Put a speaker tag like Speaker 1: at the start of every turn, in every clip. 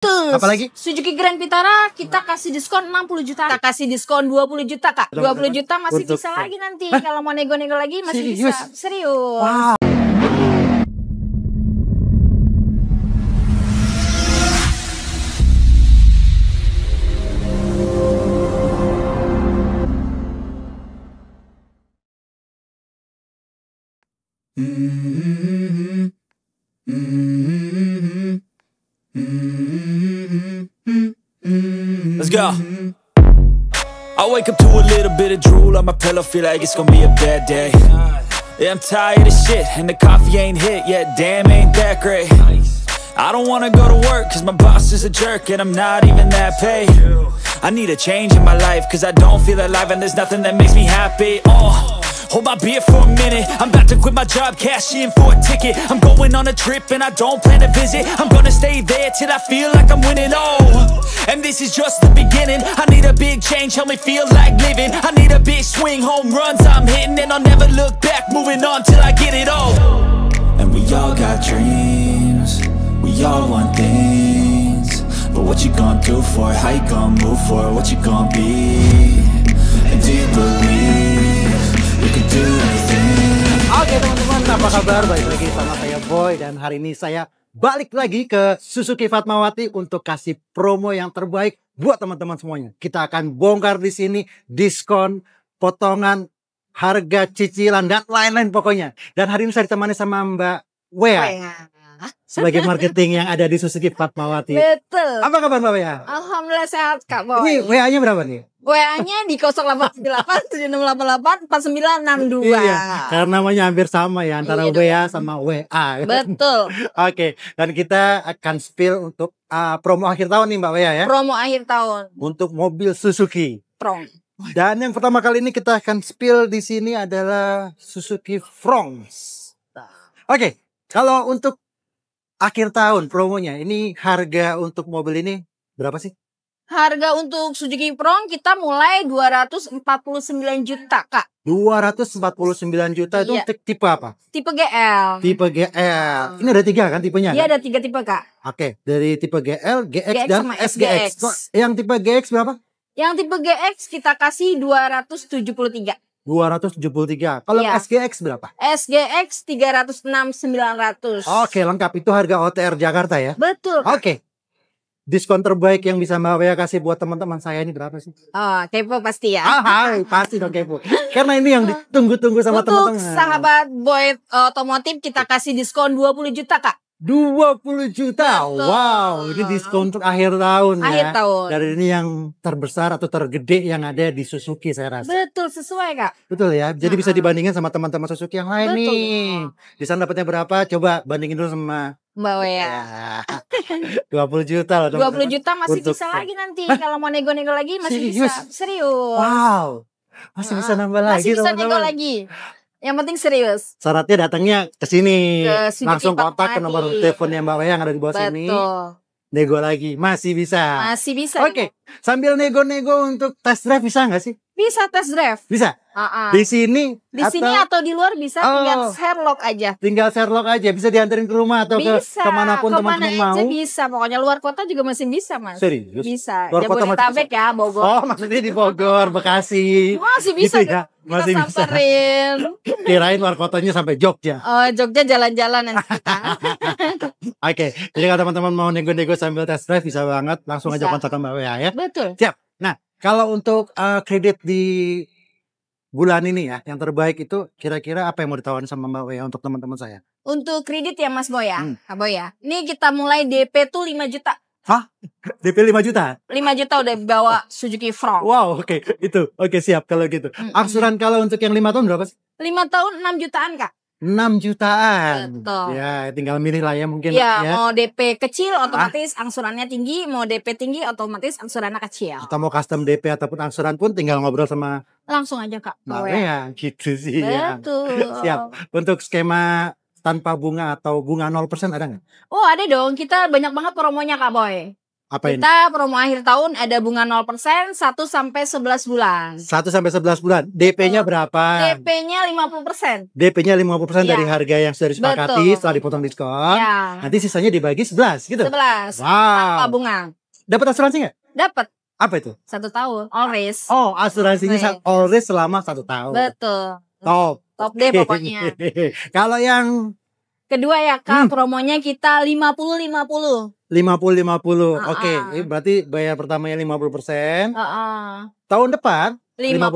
Speaker 1: Tuh,
Speaker 2: Apalagi?
Speaker 1: Suzuki Grand Vitara kita kasih diskon 60 juta. Kita kasih diskon 20 juta, Kak. 20 juta masih
Speaker 2: Untuk-
Speaker 1: bisa lagi nanti. Kalau mau nego-nego lagi masih
Speaker 2: Serius?
Speaker 1: bisa. Serius.
Speaker 2: Wow.
Speaker 3: Let's go. I wake up to a little bit of drool on my pillow, feel like it's gonna be a bad day. Yeah, I'm tired of shit, and the coffee ain't hit yet, damn, ain't that great. I don't wanna go to work, cause my boss is a jerk, and I'm not even that paid. I need a change in my life, cause I don't feel alive, and there's nothing that makes me happy. Hold my beer for a minute, I'm about to quit my job, cash in for a ticket. I'm going on a trip and I don't plan to visit. I'm gonna stay there till I feel like I'm winning, and this is just the beginning. I need a big change, help me feel like living. I need a big swing, home runs I'm hitting, and I'll never look back, moving on till I get it all. And we all got dreams, we all want things, but what you gonna do for it? How you gonna move for it? What you gonna be? And do you believe you can do anything?
Speaker 2: Oke teman-teman, apa kabar? Balik lagi sama saya Boy, dan hari ini saya balik lagi ke Suzuki Fatmawati untuk kasih promo yang terbaik buat teman-teman semuanya. Kita akan bongkar di sini diskon, potongan, harga, cicilan, dan lain-lain pokoknya. Dan hari ini saya ditemani sama Mbak Wea sebagai marketing yang ada di Suzuki Fatmawati.
Speaker 1: Betul.
Speaker 2: Apa kabar Mbak Wea?
Speaker 1: Alhamdulillah sehat, Kak Boy.
Speaker 2: Ini WA-nya berapa nih?
Speaker 1: WA-nya di 0898 7688 4962.
Speaker 2: Iya, karena namanya hampir sama ya antara
Speaker 1: Iya
Speaker 2: WA
Speaker 1: dong.
Speaker 2: sama WA.
Speaker 1: Betul.
Speaker 2: Oke, dan kita akan spill untuk promo akhir tahun nih Mbak Wea ya.
Speaker 1: Promo akhir tahun.
Speaker 2: Untuk mobil Suzuki.
Speaker 1: Prong.
Speaker 2: Dan yang pertama kali ini kita akan spill di sini adalah Suzuki Fronx. Oke, kalau untuk akhir tahun promonya, ini harga untuk mobil ini berapa sih?
Speaker 1: Harga untuk Suzuki Prong kita mulai 249 juta, Kak.
Speaker 2: 249 juta itu
Speaker 1: Iya.
Speaker 2: tipe apa?
Speaker 1: Tipe GL.
Speaker 2: Tipe GL. Ini ada 3 kan tipenya?
Speaker 1: Iya,
Speaker 2: Kan?
Speaker 1: ada 3 tipe, Kak.
Speaker 2: Oke, dari tipe GL, GX,
Speaker 1: GX
Speaker 2: dan
Speaker 1: sama
Speaker 2: SGX.
Speaker 1: SGX.
Speaker 2: Kok yang tipe GX berapa?
Speaker 1: Yang tipe GX kita kasih 273.
Speaker 2: 273. Kalau
Speaker 1: Iya.
Speaker 2: SGX berapa?
Speaker 1: SGX 306.900.
Speaker 2: Oke, lengkap. Itu harga OTR Jakarta ya.
Speaker 1: Betul.
Speaker 2: Oke. Diskon terbaik yang bisa Mbak Wea kasih buat teman-teman saya ini berapa sih?
Speaker 1: Oh, kepo pasti ya.
Speaker 2: Hai, pasti dong kepo. Karena ini yang ditunggu-tunggu sama
Speaker 1: Untuk
Speaker 2: teman-teman.
Speaker 1: sahabat Boy Otomotif kita kasih diskon 20 juta, Kak.
Speaker 2: 20 juta.
Speaker 1: Betul.
Speaker 2: Wow, ini diskon untuk akhir tahun ya.
Speaker 1: Akhir tahun.
Speaker 2: Dan ini yang terbesar atau tergede yang ada di Suzuki saya rasa.
Speaker 1: Betul, sesuai, Kak.
Speaker 2: Betul ya. Jadi bisa dibandingkan sama teman-teman Suzuki yang lain
Speaker 1: Betul
Speaker 2: nih.
Speaker 1: dong.
Speaker 2: Di sana dapatnya berapa? Coba bandingin dulu sama
Speaker 1: Mbak Wea.
Speaker 2: ya. 20 juta loh
Speaker 1: 20
Speaker 2: teman-teman.
Speaker 1: juta masih
Speaker 2: Untuk-
Speaker 1: bisa lagi nanti. Kalau mau nego-nego lagi masih
Speaker 2: Serius?
Speaker 1: bisa. Serius.
Speaker 2: Wow. Masih bisa nambah lagi
Speaker 1: Masih bisa nego
Speaker 2: teman-teman.
Speaker 1: lagi. Yang penting serius.
Speaker 2: Syaratnya datangnya ke sini.
Speaker 1: Ke Suzuki
Speaker 2: Langsung kontak ke
Speaker 1: Fatmawati.
Speaker 2: nomor teleponnya Mbak Wea yang ada di bawah sini.
Speaker 1: Betul.
Speaker 2: Nego lagi. Masih bisa.
Speaker 1: Masih bisa.
Speaker 2: Oke. Sambil nego-nego untuk test drive bisa nggak sih?
Speaker 1: Bisa test drive.
Speaker 2: Bisa.
Speaker 1: Ah, ah.
Speaker 2: Di sini
Speaker 1: Di sini atau di luar bisa tinggal
Speaker 2: Oh.
Speaker 1: Sherlock aja.
Speaker 2: tinggal Sherlock aja. Bisa dianterin ke rumah atau
Speaker 1: Bisa.
Speaker 2: kemanapun
Speaker 1: Kemana
Speaker 2: teman-teman
Speaker 1: aja
Speaker 2: mau.
Speaker 1: bisa. Pokoknya luar kota juga masih bisa, Mas.
Speaker 2: Serius?
Speaker 1: Bisa.
Speaker 2: Luar kota masih
Speaker 1: Jabodetabek ya, Bogor.
Speaker 2: Oh, maksudnya di Bogor, Bekasi.
Speaker 1: Masih bisa.
Speaker 2: Gitu ya?
Speaker 1: Kita
Speaker 2: Masih bisa.
Speaker 1: samperin.
Speaker 2: Kirain luar kotanya sampai Jogja.
Speaker 1: Oh, Jogja jalan-jalan nanti kita.
Speaker 2: Oke, jadi kalau teman-teman mau nego-nego sambil test drive bisa banget. Langsung aja
Speaker 1: Bisa.
Speaker 2: kontak ke Mbak Wea ya.
Speaker 1: Betul.
Speaker 2: Siap. Nah, kalau untuk kredit di bulan ini ya, yang terbaik itu kira-kira apa yang mau ditawarin sama Mbak Wea untuk teman-teman saya?
Speaker 1: Untuk kredit ya Mas Boy ya.
Speaker 2: Hmm.
Speaker 1: Kak Boy ya. Ini kita mulai DP tuh 5 juta.
Speaker 2: DP 5 juta?
Speaker 1: 5 juta udah bawa Suzuki Front.
Speaker 2: Wow, oke. Itu. Oke, siap kalau gitu.
Speaker 1: Mm-mm.
Speaker 2: Angsuran kalau untuk yang 5 tahun berapa sih?
Speaker 1: 5 tahun 6 jutaan, Kak.
Speaker 2: 6 jutaan.
Speaker 1: Betul.
Speaker 2: Ya, tinggal milih lah ya mungkin
Speaker 1: Ya,
Speaker 2: ya.
Speaker 1: mau DP kecil otomatis angsurannya tinggi, mau DP tinggi otomatis angsurannya kecil.
Speaker 2: Atau mau custom DP ataupun angsuran pun tinggal ngobrol sama
Speaker 1: Langsung aja Kak.
Speaker 2: Mbak
Speaker 1: Boy.
Speaker 2: Wea gitu sih ya.
Speaker 1: Betul.
Speaker 2: Siap. Untuk skema tanpa bunga atau bunga 0% ada nggak?
Speaker 1: Oh, ada dong. Kita banyak banget promonya Kak Boy.
Speaker 2: Apa ini?
Speaker 1: Kita promo akhir tahun ada bunga 0% 1 sampai 11 bulan.
Speaker 2: 1 sampai 11 bulan. DP-nya berapa?
Speaker 1: DP-nya 50%.
Speaker 2: DP-nya 50% dari
Speaker 1: Iya.
Speaker 2: harga yang sudah disepakati
Speaker 1: Betul.
Speaker 2: setelah dipotong diskon.
Speaker 1: Ya.
Speaker 2: Nanti sisanya dibagi 11 gitu.
Speaker 1: 11. Tanpa
Speaker 2: Wow.
Speaker 1: bunga.
Speaker 2: Dapat asuransi nggak?
Speaker 1: Dapat
Speaker 2: Apa itu?
Speaker 1: 1 tahun. All risk.
Speaker 2: Oh, asuransinya
Speaker 1: Always.
Speaker 2: always selama 1 tahun.
Speaker 1: Betul.
Speaker 2: Top.
Speaker 1: Top deh pokoknya.
Speaker 2: Kalau yang
Speaker 1: Kedua ya Kak, promonya kita 50-50.
Speaker 2: 50-50.
Speaker 1: Ah,
Speaker 2: Oke,
Speaker 1: ah.
Speaker 2: ini berarti bayar pertamanya 50%.
Speaker 1: Heeh.
Speaker 2: Tahun depan
Speaker 1: 50%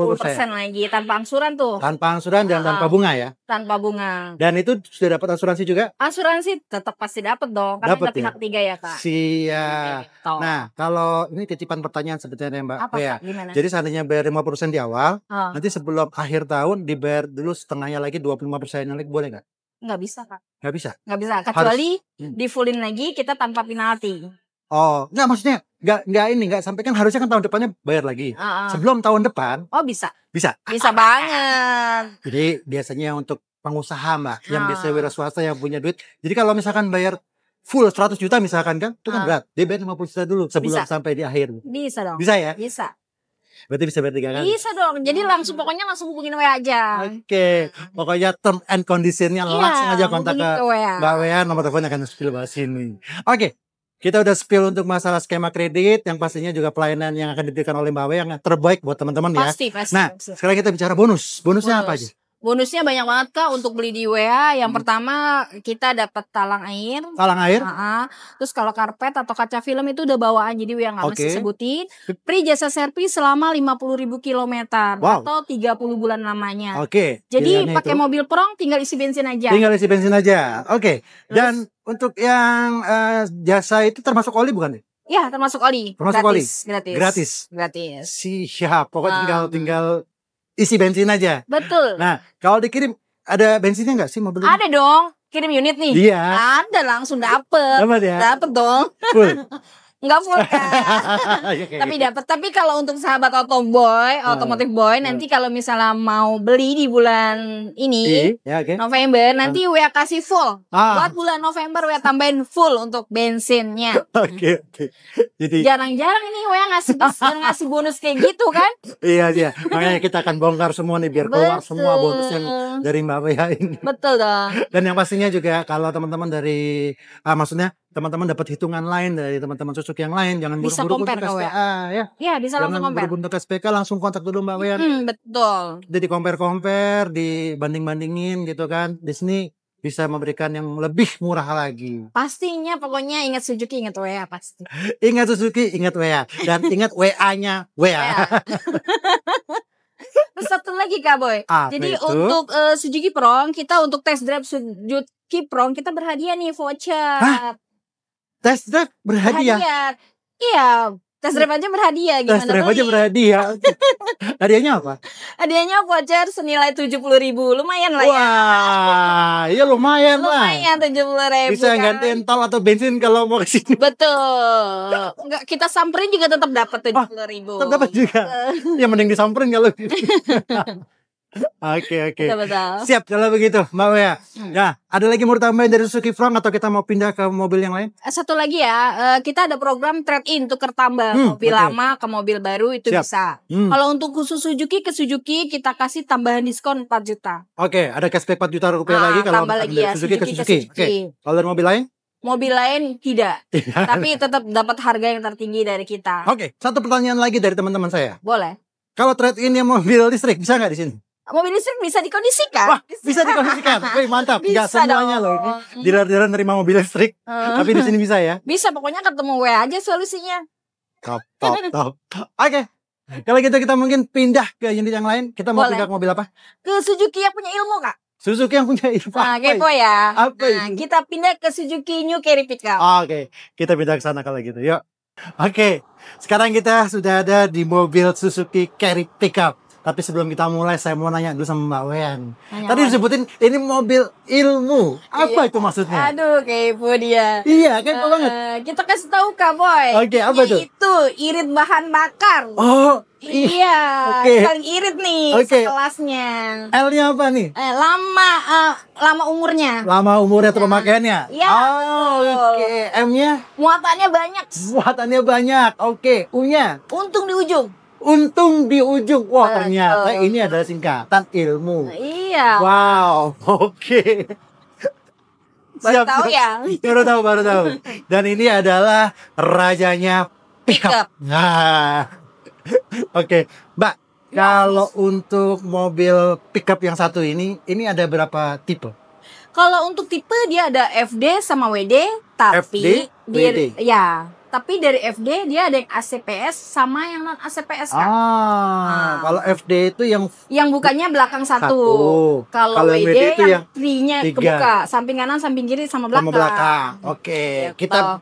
Speaker 1: lagi tanpa angsuran tuh.
Speaker 2: tanpa angsuran dan
Speaker 1: Ah,
Speaker 2: tanpa bunga ya.
Speaker 1: Tanpa bunga.
Speaker 2: Dan itu sudah dapat asuransi juga?
Speaker 1: Asuransi tetap pasti dapat dong. Karena
Speaker 2: Dapat
Speaker 1: ada
Speaker 2: ya?
Speaker 1: pihak 3 ya Kak.
Speaker 2: Siap.
Speaker 1: Gitu.
Speaker 2: Nah, kalau ini titipan pertanyaan sebetulnya Mbak
Speaker 1: Apa
Speaker 2: Bea.
Speaker 1: Kak? Gimana?
Speaker 2: Jadi seandainya bayar 50% di awal,
Speaker 1: Oh,
Speaker 2: nanti sebelum akhir tahun dibayar dulu setengahnya lagi 25% lagi boleh nggak?
Speaker 1: nggak bisa Kak.
Speaker 2: Nggak bisa.
Speaker 1: Nggak bisa. Kecuali
Speaker 2: Hmm.
Speaker 1: di fullin lagi kita tanpa penalti.
Speaker 2: Oh, nggak maksudnya nggak sampai kan harusnya kan tahun depannya bayar lagi.
Speaker 1: Heeh.
Speaker 2: Sebelum tahun depan
Speaker 1: Oh bisa.
Speaker 2: bisa.
Speaker 1: Bisa banget.
Speaker 2: Jadi biasanya untuk pengusaha Mbak yang
Speaker 1: Ah.
Speaker 2: biasa wira swasta yang punya duit. Jadi kalau misalkan bayar full 100 juta misalkan kan, itu kan
Speaker 1: Ah.
Speaker 2: berat. Dia bayar 50 juta dulu sebelum
Speaker 1: Bisa.
Speaker 2: sampai di akhir.
Speaker 1: Bisa dong.
Speaker 2: Bisa ya?
Speaker 1: Bisa.
Speaker 2: Berarti bisa bayar 3 kali.
Speaker 1: Bisa dong. Jadi langsung pokoknya langsung hubungin WA aja.
Speaker 2: Oke, pokoknya term and conditionnya langsung aja kontak
Speaker 1: hubungin
Speaker 2: ke
Speaker 1: WA.
Speaker 2: Mbak Wea, nomor teleponnya akan spill bahas sini. Oke, kita udah spill untuk masalah skema kredit yang pastinya juga pelayanan yang akan diberikan oleh Mbak Wea yang terbaik buat teman-teman ya.
Speaker 1: Pasti, pasti.
Speaker 2: Nah,
Speaker 1: pasti.
Speaker 2: sekarang kita bicara bonus. Bonusnya apa aja?
Speaker 1: Bonusnya banyak banget Kak untuk beli di WA. Yang pertama kita dapat talang air.
Speaker 2: Talang air?
Speaker 1: Terus kalau karpet atau kaca film itu udah bawaan, jadi WA nggak mesti
Speaker 2: Oke.
Speaker 1: sebutin. Free jasa servis selama 50.000 kilometer
Speaker 2: Wow.
Speaker 1: atau 30 bulan lamanya.
Speaker 2: Oke.
Speaker 1: Jadi
Speaker 2: pilihannya
Speaker 1: pakai
Speaker 2: itu.
Speaker 1: mobil Prong tinggal isi bensin aja.
Speaker 2: Tinggal isi bensin aja. Oke. Dan untuk yang jasa itu termasuk oli bukan?
Speaker 1: Ya, termasuk oli.
Speaker 2: Termasuk
Speaker 1: gratis, gratis.
Speaker 2: Gratis.
Speaker 1: Gratis.
Speaker 2: Siap. Pokoknya tinggal isi bensin aja.
Speaker 1: Betul.
Speaker 2: Nah, kalau dikirim ada bensinnya nggak sih mobil ini?
Speaker 1: Ada dong. Kirim unit nih.
Speaker 2: Iya.
Speaker 1: Ada langsung dapet.
Speaker 2: Dapat ya?
Speaker 1: Dapet dong.
Speaker 2: Full.
Speaker 1: Enggak full kan.
Speaker 2: Oke.
Speaker 1: Tapi dapat. Tapi kalau untuk sahabat otomotif boy, nanti kalau misalnya mau beli di bulan ini,
Speaker 2: Ya, oke.
Speaker 1: November, nanti WA kasih full.
Speaker 2: Ah.
Speaker 1: Buat bulan November WA tambahin full untuk bensinnya.
Speaker 2: Oke. Jadi
Speaker 1: Jarang-jarang ini WA ngasih bonus kayak gitu kan?
Speaker 2: iya. Makanya kita akan bongkar semua nih biar keluar
Speaker 1: Betul.
Speaker 2: semua bonus yang dari Mbak Wea ini.
Speaker 1: Betul dong.
Speaker 2: Dan yang pastinya juga kalau teman-teman dari maksudnya teman-teman dapat hitungan lain dari teman-teman Suzuki yang lain, jangan
Speaker 1: Bisa
Speaker 2: buru-buru
Speaker 1: compare
Speaker 2: untuk
Speaker 1: ke
Speaker 2: SPA ya.
Speaker 1: Ya bisa
Speaker 2: Jangan
Speaker 1: langsung compare.
Speaker 2: buru-buru untuk SPK, langsung kontak dulu Mbak Wea.
Speaker 1: Betul.
Speaker 2: Jadi compare, dibanding-bandingin gitu kan. Di sini bisa memberikan yang lebih murah lagi.
Speaker 1: Pastinya pokoknya ingat Suzuki, ingat WA pasti.
Speaker 2: Ingat Suzuki, ingat Wea. Dan ingat WA-nya Wea.
Speaker 1: Ya. Terus satu lagi Kak Boy.
Speaker 2: Apa
Speaker 1: Jadi
Speaker 2: itu?
Speaker 1: untuk Suzuki Prong, kita untuk test drive Suzuki Prong kita berhadiah nih voucher.
Speaker 2: Hah? Test drive berhadiah.
Speaker 1: Iya, test drive aja berhadiah.
Speaker 2: Test
Speaker 1: Gimana
Speaker 2: drive aja
Speaker 1: Boy?
Speaker 2: berhadiah. Hadiahnya apa?
Speaker 1: Hadiahnya voucher senilai 70.000. Lumayan lah ya.
Speaker 2: Wah, iya lumayan lah.
Speaker 1: Lumayan 70.000
Speaker 2: Bisa
Speaker 1: kan.
Speaker 2: gantiin tol atau bensin kalau mau ke sini.
Speaker 1: Betul. Enggak, kita samperin juga tetap dapat 70.000.
Speaker 2: Tetap dapat juga. Ya mending disamperin kalau gitu. Oke.
Speaker 1: Betul.
Speaker 2: Siap kalau begitu Mbak Wea. Ya, ada lagi mau tambahin dari Suzuki Front atau kita mau pindah ke mobil yang lain?
Speaker 1: Satu lagi ya, kita ada program trade-in tukar tambah mobil
Speaker 2: oke.
Speaker 1: lama ke mobil baru itu
Speaker 2: Siap.
Speaker 1: bisa.
Speaker 2: Hmm.
Speaker 1: Kalau untuk khusus Suzuki ke Suzuki kita kasih tambahan diskon 4 juta.
Speaker 2: Oke, ada cashback 4 juta rupiah lagi kalau
Speaker 1: tambah lagi
Speaker 2: dari
Speaker 1: ya
Speaker 2: Suzuki ke Suzuki. Oke. Kalau dari mobil lain?
Speaker 1: Mobil lain tidak, tapi tetap dapat harga yang tertinggi dari kita.
Speaker 2: Oke, satu pertanyaan lagi dari teman-teman saya.
Speaker 1: Boleh.
Speaker 2: Kalau trade-in yang mobil listrik bisa nggak di sini?
Speaker 1: Mobil listrik bisa dikondisikan.
Speaker 2: Wah, bisa dikondisikan. Wih, mantap. Nggak
Speaker 1: Bisa
Speaker 2: semuanya
Speaker 1: dong.
Speaker 2: loh. Ini dealer-dealer nerima mobil listrik, tapi di sini bisa ya.
Speaker 1: Bisa, pokoknya ketemu WA aja solusinya.
Speaker 2: Top. Oke. Kalau gitu kita mungkin pindah ke unit yang lain. Kita mau
Speaker 1: Boleh.
Speaker 2: pindah ke mobil apa?
Speaker 1: Ke Suzuki yang punya ilmu Kak.
Speaker 2: Suzuki yang punya info.
Speaker 1: Nah, kepo ya.
Speaker 2: Apa
Speaker 1: Nah,
Speaker 2: itu?
Speaker 1: kita pindah ke Suzuki New Carry Pickup.
Speaker 2: Oke, kita pindah ke sana kalau gitu. Yuk. Oke, sekarang kita sudah ada di mobil Suzuki Carry Pickup. Tapi sebelum kita mulai, saya mau nanya dulu sama Mbak Wean.
Speaker 1: Nanya
Speaker 2: Tadi
Speaker 1: apa?
Speaker 2: disebutin ini mobil ilmu. Apa itu maksudnya?
Speaker 1: Aduh, kepo dia.
Speaker 2: Iya, kepo banget.
Speaker 1: Kita kasih tahu Kak Boy.
Speaker 2: Oke, apa tuh?
Speaker 1: Itu irit bahan bakar.
Speaker 2: Oh,
Speaker 1: Iya,
Speaker 2: Oke.
Speaker 1: paling irit nih
Speaker 2: Oke.
Speaker 1: sekelasnya.
Speaker 2: L-nya apa nih?
Speaker 1: Lama umurnya.
Speaker 2: Lama umurnya atau pemakaiannya?
Speaker 1: Iya.
Speaker 2: Oke. M-nya?
Speaker 1: Muatannya banyak.
Speaker 2: Muatannya banyak. Oke. U-nya?
Speaker 1: Untung di ujung.
Speaker 2: Untung di ujung. Wah,
Speaker 1: Betul.
Speaker 2: ternyata ini adalah singkatan ilmu.
Speaker 1: Iya.
Speaker 2: Wow. Oke.
Speaker 1: Baru tahu ya.
Speaker 2: Baru tahu. Dan ini adalah rajanya pickup.
Speaker 1: Pickup.
Speaker 2: Nah. Oke, Mbak. Kalau untuk mobil pickup yang satu ini ada berapa tipe?
Speaker 1: Kalau untuk tipe dia ada FD sama WD, tapi
Speaker 2: FD, WD.
Speaker 1: Tapi dari FD dia ada yang ACPS sama yang non ACPS Kak.
Speaker 2: Kalau FD itu
Speaker 1: Yang bukanya belakang satu.
Speaker 2: Satu.
Speaker 1: Kalau
Speaker 2: Kalau WD
Speaker 1: WD
Speaker 2: itu yang
Speaker 1: yang trinya
Speaker 2: tiga.
Speaker 1: kebuka, samping kanan, samping kiri sama belakang.
Speaker 2: sama belakang. Oke,
Speaker 1: Gitu.
Speaker 2: kita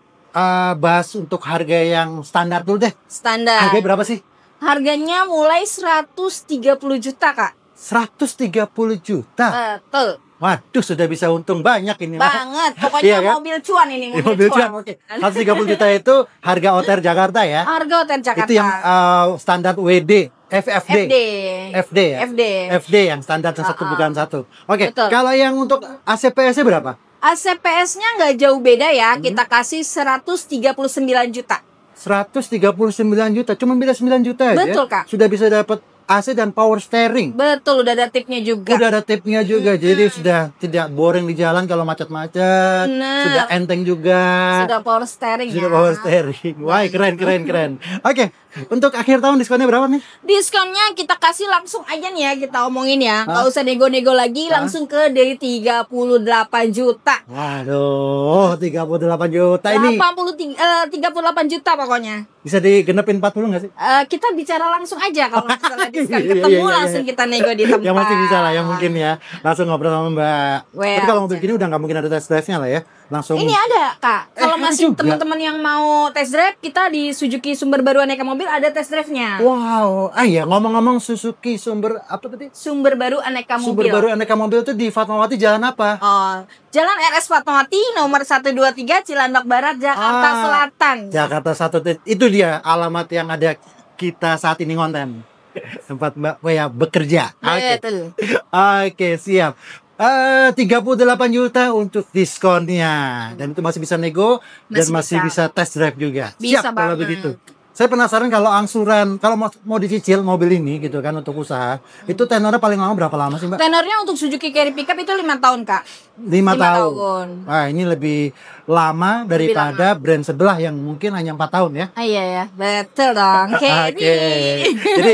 Speaker 2: bahas untuk harga yang standar dulu deh.
Speaker 1: Standar.
Speaker 2: Harganya berapa sih?
Speaker 1: Harganya mulai 130 juta Kak.
Speaker 2: 130 juta.
Speaker 1: Betul.
Speaker 2: Waduh, sudah bisa untung banyak ini.
Speaker 1: Banget. Pokoknya
Speaker 2: Iya kan?
Speaker 1: mobil cuan ini.
Speaker 2: Ini mobil cuan. Oke. 130 juta itu harga OTR Jakarta ya.
Speaker 1: Harga hotel Jakarta.
Speaker 2: Itu yang standar WD, FD.
Speaker 1: FD.
Speaker 2: FD ya.
Speaker 1: FD.
Speaker 2: FD yang standar satu bukan satu. Oke.
Speaker 1: Betul.
Speaker 2: Kalau yang untuk ACPS-nya berapa?
Speaker 1: ACPS-nya nggak jauh beda ya. Kita kasih 139 juta.
Speaker 2: 139 juta, cuma beda 9 juta aja.
Speaker 1: Betul, Kak.
Speaker 2: Sudah bisa dapat AC dan power steering.
Speaker 1: Betul, udah ada tipnya juga.
Speaker 2: Udah ada tipnya juga, jadi sudah tidak boring di jalan kalau macet-macet.
Speaker 1: Bener.
Speaker 2: Sudah enteng juga.
Speaker 1: Sudah power steering
Speaker 2: Sudah
Speaker 1: ya.
Speaker 2: power steering. Wah, keren. Oke, untuk akhir tahun diskonnya berapa nih?
Speaker 1: Diskonnya kita kasih langsung aja nih ya, kita omongin ya. Nggak usah nego-nego lagi, langsung ke dari 38 juta.
Speaker 2: Waduh, 38 juta ini
Speaker 1: 38 juta pokoknya.
Speaker 2: bisa digenepin 40 nggak sih?
Speaker 1: Kita bicara langsung aja kalau misalnya diskon
Speaker 2: Iya,
Speaker 1: ketemu
Speaker 2: iya.
Speaker 1: langsung kita nego di tempat.
Speaker 2: Yang masih bisa lah, yang mungkin ya. Langsung ngobrol sama Mbak.
Speaker 1: Weh,
Speaker 2: Tapi kalau mobil
Speaker 1: aja.
Speaker 2: gini udah nggak mungkin ada test drive-nya lah ya. Langsung.
Speaker 1: Ini ada Kak. Kalau
Speaker 2: ada
Speaker 1: masih
Speaker 2: juga.
Speaker 1: teman-teman yang mau test drive, kita di Suzuki Sumber Baru Aneka Mobil ada test drive-nya.
Speaker 2: Wow, ya ngomong-ngomong Suzuki sumber apa tadi?
Speaker 1: Sumber Baru Aneka
Speaker 2: Sumber
Speaker 1: Mobil.
Speaker 2: baru aneka mobil itu di Fatmawati jalan apa?
Speaker 1: Oh, Jalan RS Fatmawati nomor 123 Cilandak Barat, Jakarta Selatan.
Speaker 2: Jakarta itu dia alamat yang ada kita saat ini konten. Tempat Mbak Wea bekerja. Oke.
Speaker 1: Betul.
Speaker 2: Oke, siap. 38 juta untuk diskonnya. Dan itu masih bisa nego dan masih bisa test drive juga.
Speaker 1: Bisa
Speaker 2: Siap kalau
Speaker 1: banget.
Speaker 2: begitu. Saya penasaran kalau angsuran, kalau mau dicicil mobil ini gitu kan untuk usaha, itu tenornya paling lama berapa lama sih Mbak?
Speaker 1: Tenornya untuk Suzuki Carry Pickup itu 5 tahun Kak.
Speaker 2: 5 tahun.
Speaker 1: tahun.
Speaker 2: Wah, ini lebih lama daripada brand sebelah yang mungkin hanya 4 tahun ya.
Speaker 1: Iya ya, betul dong.
Speaker 2: Oke. Jadi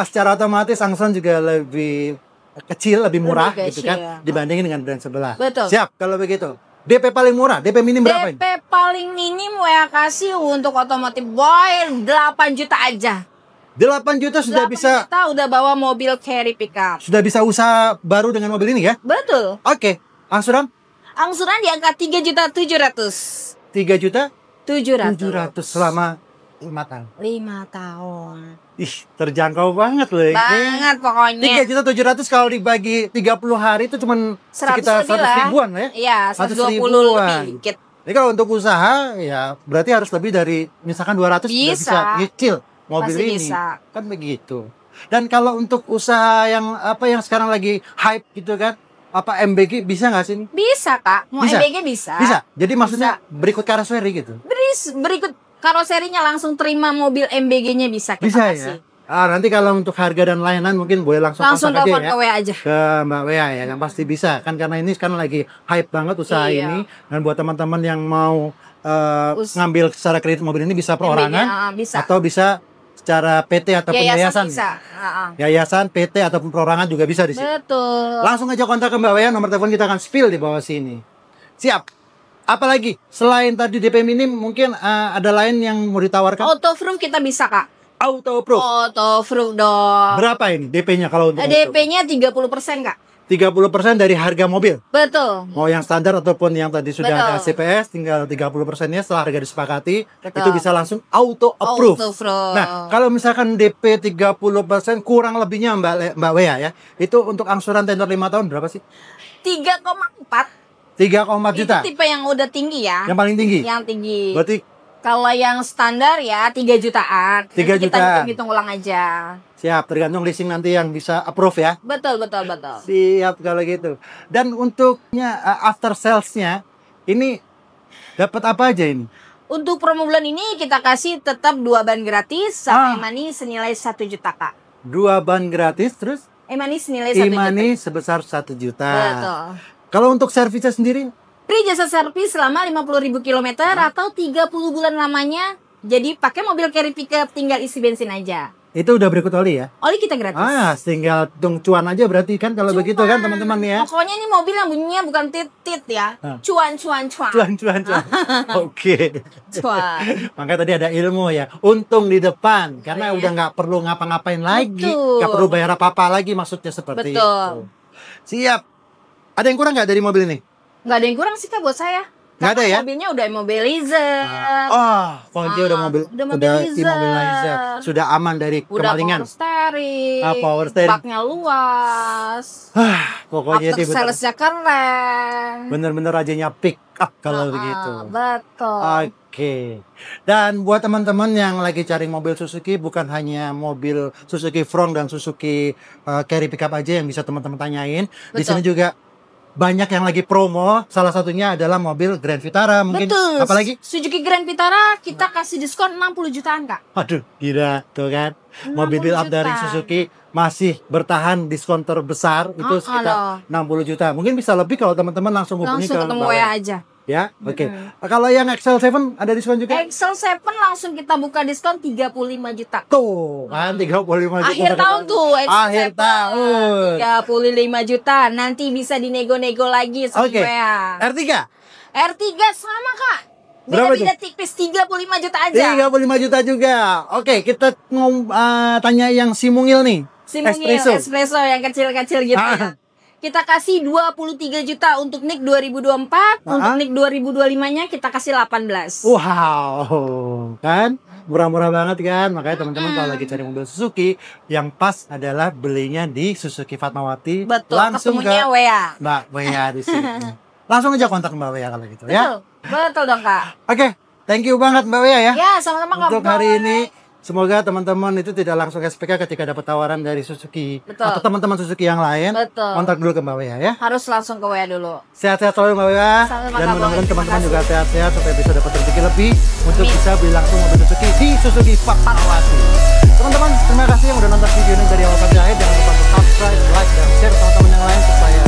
Speaker 2: secara otomatis angsuran juga lebih kecil, lebih murah
Speaker 1: Lebih
Speaker 2: gitu
Speaker 1: kecil.
Speaker 2: kan dibandingin dengan brand sebelah.
Speaker 1: Betul.
Speaker 2: Siap kalau begitu. DP paling murah, DP minim berapa ini?
Speaker 1: DP paling minim WA kasih untuk otomotif boy 8 juta aja.
Speaker 2: 8 juta sudah
Speaker 1: 8
Speaker 2: bisa
Speaker 1: juta udah bawa mobil Carry Pickup.
Speaker 2: usaha baru dengan mobil ini ya?
Speaker 1: Betul.
Speaker 2: Oke. Angsuran
Speaker 1: Angsuran di angka 3.700.000.
Speaker 2: 3 juta
Speaker 1: 700.
Speaker 2: 700 selama 5 tahun.
Speaker 1: 5 tahun.
Speaker 2: Ih, terjangkau banget loh ini.
Speaker 1: Banget pokoknya.
Speaker 2: 3.700.000 kalau dibagi 30 hari itu cuman
Speaker 1: 100
Speaker 2: sekitar
Speaker 1: lebih
Speaker 2: 100
Speaker 1: lah.
Speaker 2: ribuan lah ya.
Speaker 1: Iya,
Speaker 2: 100
Speaker 1: 120
Speaker 2: ribuan.
Speaker 1: lebih dikit.
Speaker 2: Jadi kalau untuk usaha ya berarti harus lebih dari misalkan 200 sudah
Speaker 1: Bisa.
Speaker 2: bisa nyicil mobil
Speaker 1: Pasti
Speaker 2: ini.
Speaker 1: bisa.
Speaker 2: Kan begitu. Dan kalau untuk usaha yang yang sekarang lagi hype gitu kan, apa MBG bisa nggak sih?
Speaker 1: Bisa Kak, mau
Speaker 2: Bisa?
Speaker 1: MBG bisa.
Speaker 2: Bisa. Jadi maksudnya berikut karoseri gitu.
Speaker 1: Berikut karoserinya langsung terima mobil MBG-nya bisa kita
Speaker 2: Bisa
Speaker 1: kasih.
Speaker 2: ya. Nanti kalau untuk harga dan layanan mungkin boleh langsung
Speaker 1: Langsung
Speaker 2: kontak
Speaker 1: telepon
Speaker 2: aja ya.
Speaker 1: ke WA aja.
Speaker 2: Ke Mbak Wea ya, yang pasti bisa kan karena ini sekarang lagi hype banget usaha
Speaker 1: Iya.
Speaker 2: ini, dan buat teman-teman yang mau ngambil secara kredit mobil ini bisa perorangan
Speaker 1: MBG, bisa.
Speaker 2: atau bisa secara PT ataupun yayasan.
Speaker 1: bisa.
Speaker 2: Yayasan, PT ataupun perorangan juga bisa di sini.
Speaker 1: Betul.
Speaker 2: Langsung aja kontak ke Mbak Wea, nomor telepon kita akan spill di bawah sini. Siap. Apalagi selain tadi DP minim mungkin ada lain yang mau ditawarkan?
Speaker 1: Auto Proof kita bisa Kak.
Speaker 2: Auto Proof.
Speaker 1: Auto Proof dong.
Speaker 2: Berapa ini DP-nya kalau untuk
Speaker 1: DP-nya 30% Kak.
Speaker 2: 30% dari harga mobil.
Speaker 1: Betul.
Speaker 2: Mau yang standar ataupun yang tadi sudah ada
Speaker 1: Betul.
Speaker 2: CPS, tinggal 30%-nya setelah harga disepakati,
Speaker 1: Betul.
Speaker 2: itu bisa langsung auto approve.
Speaker 1: Auto Proof.
Speaker 2: Nah, kalau misalkan DP 30% kurang lebihnya Mbak Wea ya, itu untuk angsuran tenor 5 tahun berapa sih?
Speaker 1: 3,4.
Speaker 2: 3,4 juta.
Speaker 1: Itu tipe yang udah tinggi ya.
Speaker 2: Yang paling tinggi.
Speaker 1: Yang tinggi.
Speaker 2: Berarti
Speaker 1: Kalau yang standar ya 3 jutaan.
Speaker 2: 3
Speaker 1: Nanti
Speaker 2: jutaan.
Speaker 1: Kita hitung ulang aja.
Speaker 2: Siap, tergantung leasing nanti yang bisa approve ya.
Speaker 1: Betul.
Speaker 2: Siap kalau gitu. Dan untuknya after salesnya ini dapat apa aja ini?
Speaker 1: Untuk promo bulan ini kita kasih tetap 2 ban gratis sama e-money senilai 1 juta, Kak.
Speaker 2: 2 ban gratis terus
Speaker 1: E-money senilai 1 juta.
Speaker 2: e-money sebesar 1 juta.
Speaker 1: Betul.
Speaker 2: Kalau untuk servisnya sendiri?
Speaker 1: Free jasa servis selama 50.000 km atau 30 bulan lamanya. Jadi pakai mobil carry pickup tinggal isi bensin aja.
Speaker 2: Itu udah berikut oli ya?
Speaker 1: Oli kita gratis.
Speaker 2: Tinggal hitung cuan aja berarti kan kalau begitu kan teman-teman ya.
Speaker 1: Pokoknya ini mobil yang bunyinya bukan tit-tit ya. Cuan.
Speaker 2: Cuan. Oke.
Speaker 1: Cuan.
Speaker 2: Makanya tadi ada ilmu ya. Untung di depan karena udah nggak perlu ngapa-ngapain lagi, nggak perlu bayar apa-apa lagi maksudnya seperti itu. Siap. Ada yang kurang nggak dari mobil ini?
Speaker 1: Nggak ada yang kurang sih, Kak, buat saya.
Speaker 2: Nggak ada ya?
Speaker 1: Mobilnya udah immobilizer.
Speaker 2: Kunci udah immobilizer. Sudah aman dari kemalingan.
Speaker 1: Udah power steering.
Speaker 2: Power steering.
Speaker 1: Baknya luas.
Speaker 2: Pokoknya
Speaker 1: after salesnya keren.
Speaker 2: Bener-bener rajanya pick up kalau begitu.
Speaker 1: Betul.
Speaker 2: Oke. Dan buat teman-teman yang lagi cari mobil Suzuki, bukan hanya mobil Suzuki Front dan Suzuki Carry Pickup aja yang bisa teman-teman tanyain. Di sini juga banyak yang lagi promo. Salah satunya adalah mobil Grand Vitara. Mungkin apalagi
Speaker 1: Suzuki Grand Vitara kita kasih diskon 60 jutaan, Kak.
Speaker 2: Aduh, gila tuh kan. Mobil build up dari Suzuki masih bertahan diskon terbesar itu sekitar 60 juta. Mungkin bisa lebih kalau teman-teman langsung hubungi ke
Speaker 1: ketemu WA aja.
Speaker 2: Ya, oke. Kalau yang XL7 ada diskon juga?
Speaker 1: XL7 langsung kita buka diskon 35 juta.
Speaker 2: Tuh, kan 35 juta.
Speaker 1: Akhir tahun tuh XL7.
Speaker 2: Akhir tahun.
Speaker 1: 35 juta. Nanti bisa dinego-nego lagi sama WA.
Speaker 2: R3?
Speaker 1: R3 sama, Kak. Beda-beda tipis 35 juta aja.
Speaker 2: 35 juta juga. Oke, kita tanya yang si mungil nih.
Speaker 1: Si mungil, espresso yang kecil-kecil gitu ya. Kita kasih 23 juta untuk NIK 2024, untuk NIK 2025-nya kita kasih 18.
Speaker 2: Wow, kan? Murah-murah banget kan? Makanya teman-teman kalau lagi cari mobil Suzuki, yang pas adalah belinya di Suzuki Fatmawati.
Speaker 1: Betul,
Speaker 2: langsung ke
Speaker 1: WA.
Speaker 2: Mbak WA di sini. Langsung aja kontak Mbak WA kalau gitu ya.
Speaker 1: Betul dong, Kak.
Speaker 2: Oke, thank you banget Mbak WA ya.
Speaker 1: Ya, sama-sama Kak.
Speaker 2: Untuk hari ini. Semoga teman-teman itu tidak langsung SPK ketika dapat tawaran dari Suzuki. Atau teman-teman Suzuki yang lain. Kontak dulu ke Mbak Wea ya.
Speaker 1: Harus langsung ke Wea dulu.
Speaker 2: Sehat-sehat selalu Mbak Wea. Dan mudah-mudahan teman-teman juga sehat-sehat supaya bisa dapat rezeki lebih untuk bisa beli langsung mobil Suzuki di Suzuki Fatmawati. Teman-teman, terima kasih yang udah nonton video ini dari awal sampai akhir. Jangan lupa untuk subscribe, like, dan share teman-teman yang lain supaya